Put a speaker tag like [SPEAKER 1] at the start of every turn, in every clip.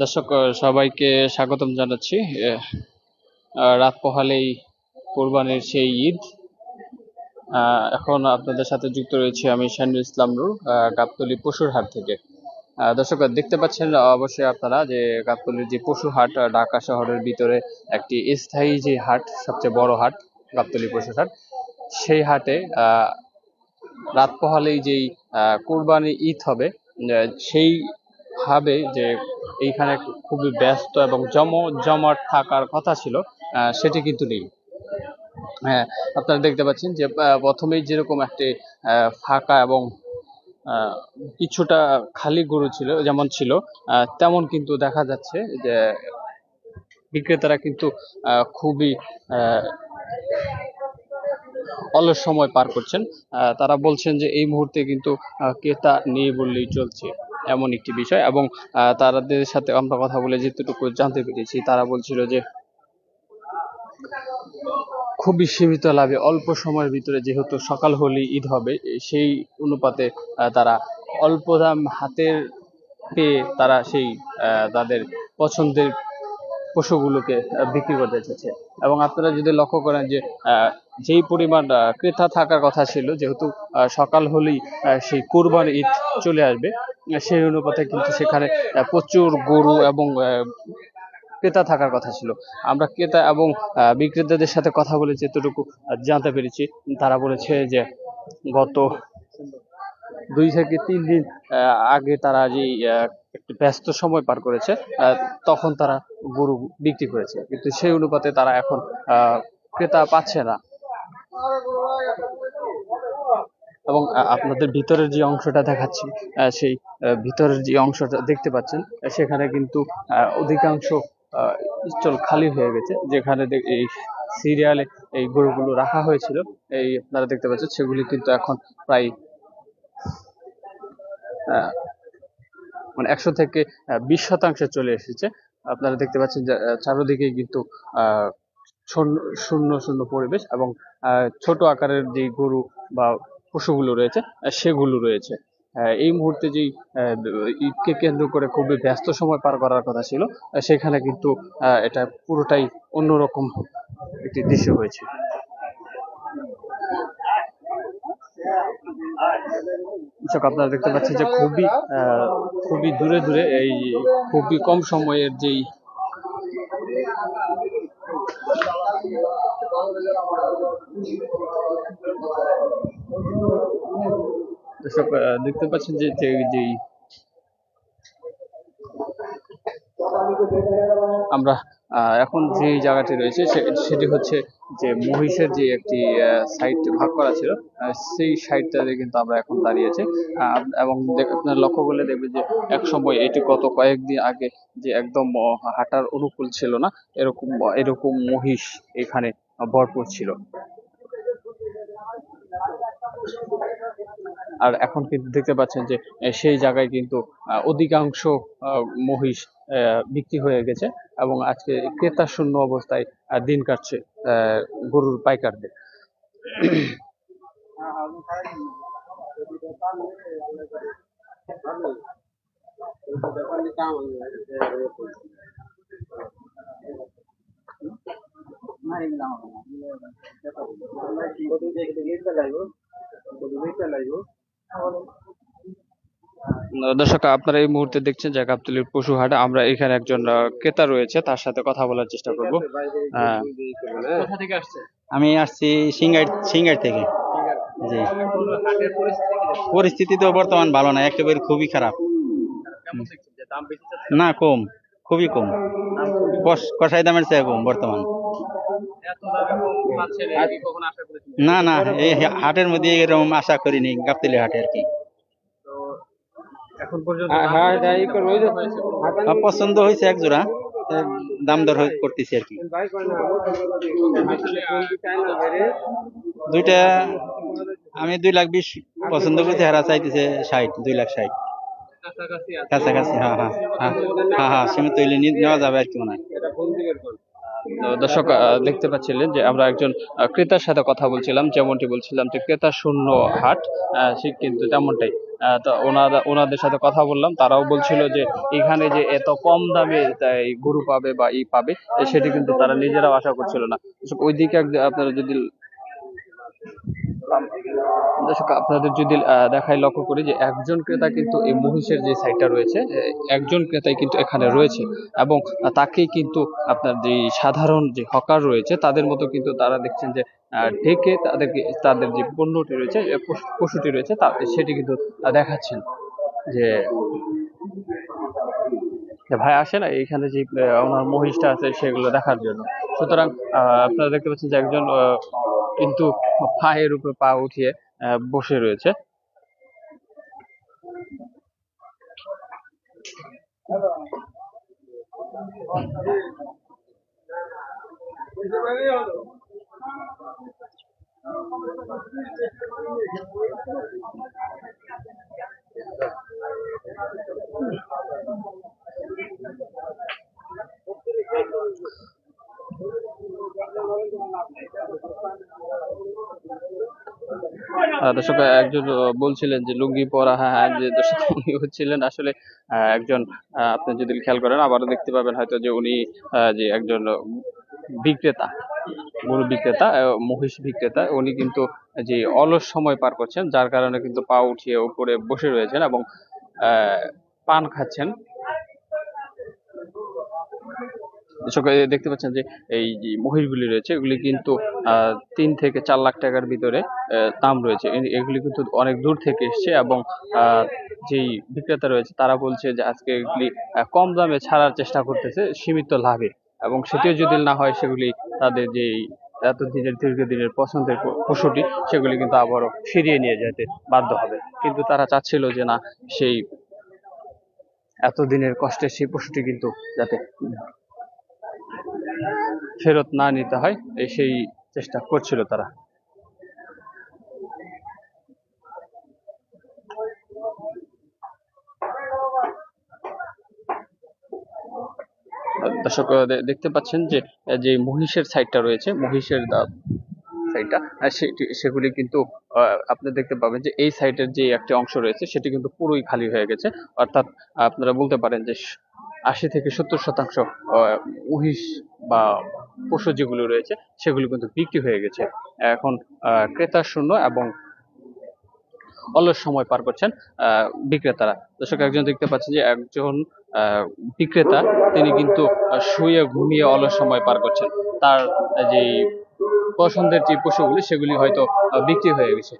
[SPEAKER 1] দর্শক সবাইকে স্বাগতম জানাচ্ছি। রাত পোহালেই কোরবানির সেই ঈদ। এখন আপনাদের সাথে যুক্ত রয়েছি আমি শাহিনুল ইসলাম নূর, গাবতলী পশুর হাট থেকে। দর্শক দেখতে পাচ্ছেন অবশ্যই আপনারা যে গাবতলীর যে পশু হাট, ঢাকা শহরের ভিতরে একটি স্থায়ী যে হাট, সবচেয়ে বড় হাট গাবতলী পশুর হাট। সেই হাটে রাত পোহালেই যেই কোরবানি ঈদ হবে, সেই ভাবে যে এইখানে খুবই ব্যস্ত এবং জমাট থাকার কথা ছিল, সেটি কিন্তু নেই। হ্যাঁ, আপনারা দেখতে পাচ্ছেন যে প্রথমেই যেরকম একটি ফাঁকা এবং কিছুটা খালি গরু ছিল, যেমন ছিল তেমন কিন্তু দেখা যাচ্ছে যে বিক্রেতারা কিন্তু খুবই অলস সময় পার করছেন। তারা বলছেন যে এই মুহূর্তে কিন্তু ক্রেতা নেই বললেই চলছে, এমন একটি বিষয়। এবং তাদের সাথে আমরা কথা বলে যেটুকু জানতে পেরেছি, তারা বলছিল যে খুবই সীমিত লাভে অল্প সময়ের ভিতরে, যেহেতু সকাল হলেই ঈদ হবে, সেই অনুপাতে তারা অল্প দাম হাতের পেয়ে তারা সেই তাদের পছন্দের পশুগুলোকে বিক্রি করতে চাচ্ছে। এবং আপনারা যদি লক্ষ্য করেন যে যেই পরিমাণ ক্রেতা থাকার কথা ছিল, যেহেতু সকাল হলেই সেই কুরবানি ঈদ চলে আসবে, সেই অনুপাতে কিন্তু সেখানে প্রচুর গরু এবং ক্রেতা থাকার কথা ছিল। আমরা ক্রেতা এবং বিক্রেতাদের সাথে কথা বলে যতটুকু জানতে পেরেছি, তারা বলেছে যে গত 2 থেকে 3 দিন আগে তারা যে একটু ব্যস্ত সময় পার করেছে, তখন তারা গরু বিক্রি করেছে, কিন্তু সেই অনুপাতে তারা এখন ক্রেতা পাচ্ছে না। এবং আপনাদের ভিতরের যে অংশটা দেখাচ্ছি, সেই ভিতরের যে অংশটা দেখতে পাচ্ছেন, সেখানে কিন্তু অধিকাংশ স্টল খালি হয়ে গেছে। যেখানে এই সিরিয়ালে এই গরুগুলো রাখা হয়েছিল, এই আপনারা দেখতে পাচ্ছেন, সেগুলি কিন্তু এখন প্রায় মানে 100 থেকে 20% চলে এসেছে। আপনারা দেখতে পাচ্ছেন যে চারদিকে কিন্তু শূন্য শূন্য পরিবেশ, এবং ছোট আকারের যে গরু বা পশুগুলো রয়েছে সেগুলো রয়েছে। এই মুহূর্তে যেই ঈদকে কেন্দ্র করে খুবই ব্যস্ত সময় পার করার কথা ছিল, সেখানে কিন্তু এটা পুরোটাই অন্যরকম একটি দৃশ্য হয়েছে। দর্শক আপনারা দেখতে পাচ্ছেন যে খুবই দূরে দূরে, এই খুবই কম সময়ের যেই দর্শক দেখতে পাচ্ছেন যে যেই আমরা এখন যে জায়গাটি রয়েছে সেটি হচ্ছে যে মহিষের যে একটি সাইড ভাগ করা ছিল, সেই সাইডটাতে কিন্তু আমরা এখন দাঁড়িয়েছি। এবং আপনার লক্ষ্য করলে দেখবেন যে এক সময় এটি গত কয়েকদিন আগে যে একদম হাঁটার অনুকূল ছিল না, এরকম এরকম মহিষ এখানে ভরপুর ছিল। আর এখন কিন্তু দেখতে পাচ্ছেন যে সেই জায়গায় কিন্তু অধিকাংশ মহিষ বিক্রি হয়ে গেছে, এবং আজকে ক্রেতা শূন্য অবস্থায় দিন কাটছে গরুর পাইকারদের। দর্শক আপনারা এই মুহূর্তে দেখছেন যে গাবতলীর পশু হাট। আমরা এখানে একজন ক্রেতা রয়েছে, তার সাথে কথা বলার চেষ্টা করব। কোথা থেকে আসছে?
[SPEAKER 2] আমি আসছি সিঙ্গাইর থেকে। জি, পরিস্থিতি তো বর্তমান ভালো না, একেবারে খুবই খারাপ। না, কম, খুবই কম, কষাই দামের চেয়ে কম বর্তমান। না না, এই হাটের মধ্যে এরকম আশা করিনি, গাবতলী হাটে আর কি।
[SPEAKER 1] এখন পর্যন্ত
[SPEAKER 2] পছন্দ হয়েছে এক জোড়া, দাম দর করতেছি আর কি। দুইটা আমি 2,20,000 পছন্দ করছি, হারা চাইতেছে 60, 2,60,000 কাছাকাছি। হ্যাঁ হ্যাঁ হ্যাঁ হ্যাঁ হ্যাঁ, সীমিত হইলে নেওয়া যাবে আর কি মনে হয়।
[SPEAKER 1] দর্শক দেখতে পাচ্ছিলেন যে আমরা একজন ক্রেতার সাথে কথা বলছিলাম, যেমনটি বলছিলাম যে ক্রেতা শূন্য হাট, সে কিন্তু তেমনটাই। তো ওনাদের সাথে কথা বললাম, তারাও বলছিল যে এখানে যে এত কম দামে এই গরু পাবে বা পাবে, সেটি কিন্তু তারা নিজেরাও আশা করছিল না। ওইদিকে আপনারা যদি দর্শক আপনাদের যদি দেখায় লক্ষ্য করি যে একজন ক্রেতা কিন্তু এই মহিষের যে সাইটটা রয়েছে, একজন ক্রেতাই কিন্তু এখানে রয়েছে, এবং তাকেই কিন্তু আপনার যে সাধারণ যে হকার রয়েছে তাদের মতো কিন্তু তারা দেখছেন যে ঢেকে তাদের যে পণ্যটি রয়েছে, পশুটি রয়েছে সেটি কিন্তু দেখাচ্ছেন যে ভাই আসে না এইখানে যে ওনার মহিষটা আছে সেগুলো দেখার জন্য। সুতরাং আপনারা দেখতে পাচ্ছেন যে একজন কিন্তু পায়ের উপরে পা উঠিয়ে বসে রয়েছে। দর্শক একজন বলছিলেন যে লুঙ্গি পরা, হ্যাঁ হ্যাঁ, যে দর্শক উনি হচ্ছিলেন আসলে একজন, আপনি যদি খেয়াল করেন আবারও দেখতে পাবেন হয়তো যে উনি যে একজন বিক্রেতা, গরু বিক্রেতা, মহিষ বিক্রেতা। উনি কিন্তু যে অলস সময় পার করছেন, যার কারণে কিন্তু পা উঠিয়ে উপরে বসে রয়েছেন এবং পান খাচ্ছেন। দেখতে পাচ্ছেন যে এই যে মহিষগুলি রয়েছে এগুলি কিন্তু 3 থেকে 4 লাখ টাকার ভিতরে দাম রয়েছে। এগুলি কিন্তু অনেক দূর থেকে এসছে, এবং যেই বিক্রেতা রয়েছে তারা বলছে যে আজকে এগুলি কম দামে ছাড়ার চেষ্টা করতেছে সীমিত লাভে, এবং সেটিও যদি না হয় সেগুলি তাদের যেই এতদিনের দীর্ঘদিনের পছন্দের পশুটি সেগুলি কিন্তু আবারও ফিরিয়ে নিয়ে যেতে বাধ্য হবে। কিন্তু তারা চাচ্ছিল যে না, সেই এতদিনের কষ্টের সেই পশুটি কিন্তু যাতে ফেরত না নিতে হয়, সেই চেষ্টা করছিল তারা। দর্শক দেখতে পাচ্ছেন যে যে মহিষের সাইডটা রয়েছে, মহিষের সাইডটা সেগুলি কিন্তু আপনি দেখতে পাবেন যে এই সাইডের যে একটি অংশ রয়েছে সেটি কিন্তু পুরোই খালি হয়ে গেছে। অর্থাৎ আপনারা বলতে পারেন যে 80 থেকে 70% মহিষ বা পশু যেগুলো রয়েছে সেগুলো কিন্তু বিক্রি হয়ে গেছে। এখন ক্রেতা শূন্য এবং অলস সময় পার করছেন বিক্রেতারা। দর্শক একজন দেখতে পাচ্ছেন যে একজন বিক্রেতা, তিনি কিন্তু শুয়ে ঘুমিয়ে অলস সময় পার করছেন। তার যে পছন্দের যে পশুগুলি সেগুলি হয়তো বিক্রি হয়ে গেছে।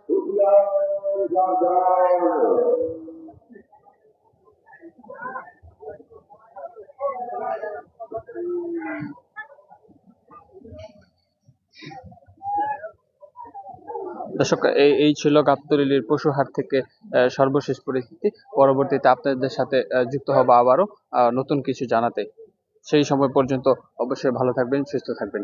[SPEAKER 1] দর্শক এই ছিল গাবতলীর পশু হাট থেকে সর্বশেষ পরিস্থিতি। পরবর্তীতে আপনাদের সাথে যুক্ত হবো আবারও নতুন কিছু জানাতে। সেই সময় পর্যন্ত অবশ্যই ভালো থাকবেন, সুস্থ থাকবেন।